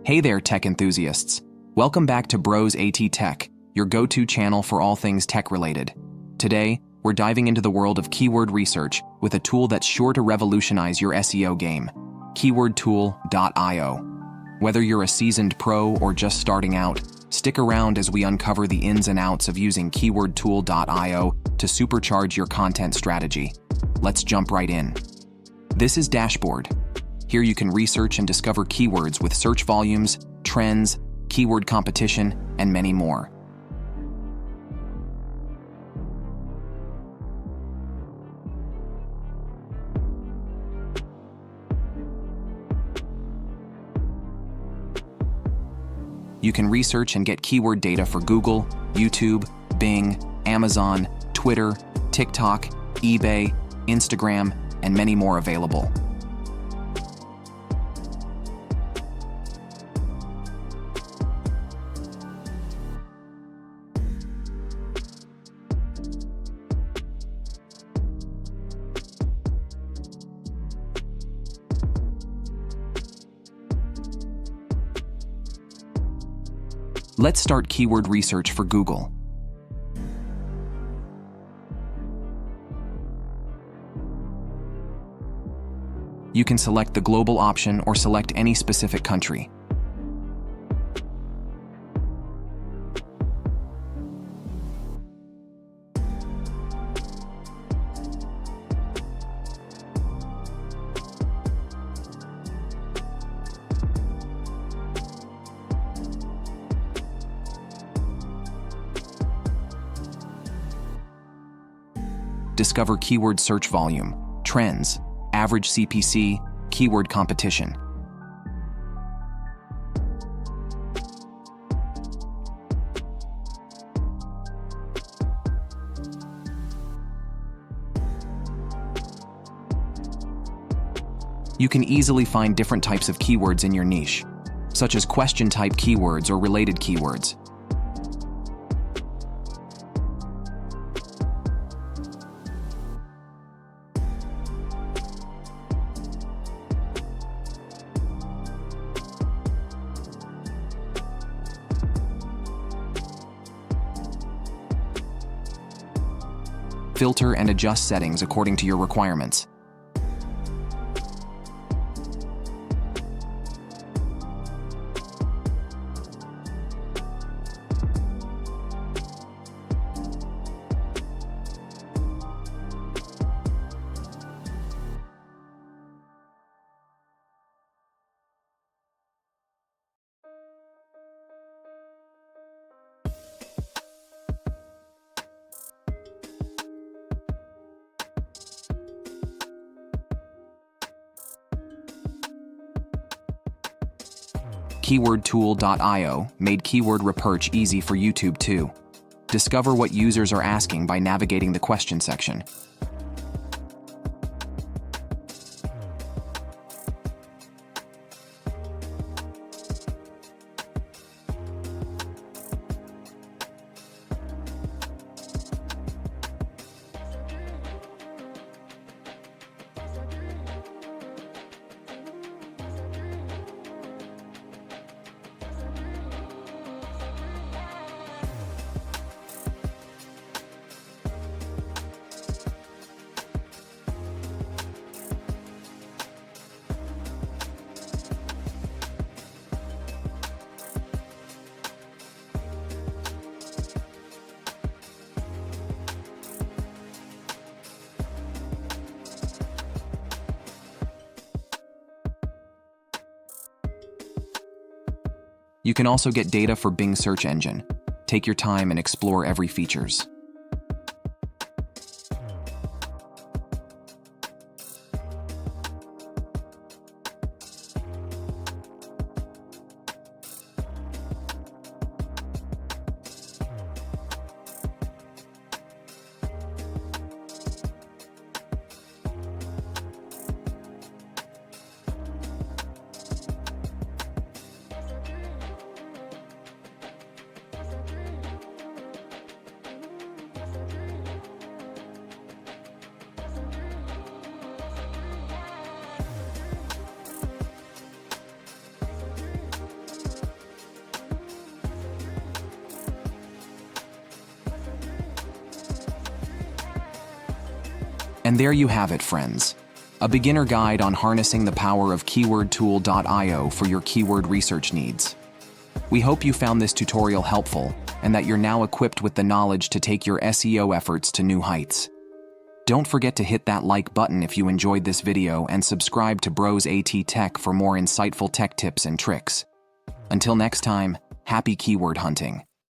Hey there, tech enthusiasts. Welcome back to Bros AT Tech, your go-to channel for all things tech-related. Today, we're diving into the world of keyword research with a tool that's sure to revolutionize your SEO game, keywordtool.io. Whether you're a seasoned pro or just starting out, stick around as we uncover the ins and outs of using keywordtool.io to supercharge your content strategy. Let's jump right in. This is Dashboard. Here you can research and discover keywords with search volumes, trends, keyword competition, and many more. You can research and get keyword data for Google, YouTube, Bing, Amazon, Twitter, TikTok, eBay, Instagram, and many more available. Let's start keyword research for Google. You can select the global option or select any specific country. Discover keyword search volume, trends, average CPC, keyword competition. You can easily find different types of keywords in your niche, such as question-type keywords or related keywords. Filter and adjust settings according to your requirements. Keywordtool.io made keyword research easy for YouTube too. Discover what users are asking by navigating the question section. You can also get data for Bing search engine. Take your time and explore every features. And there you have it, friends. A beginner guide on harnessing the power of keywordtool.io for your keyword research needs. We hope you found this tutorial helpful and that you're now equipped with the knowledge to take your SEO efforts to new heights. Don't forget to hit that like button if you enjoyed this video and subscribe to Bros AT Tech for more insightful tech tips and tricks. Until next time, happy keyword hunting.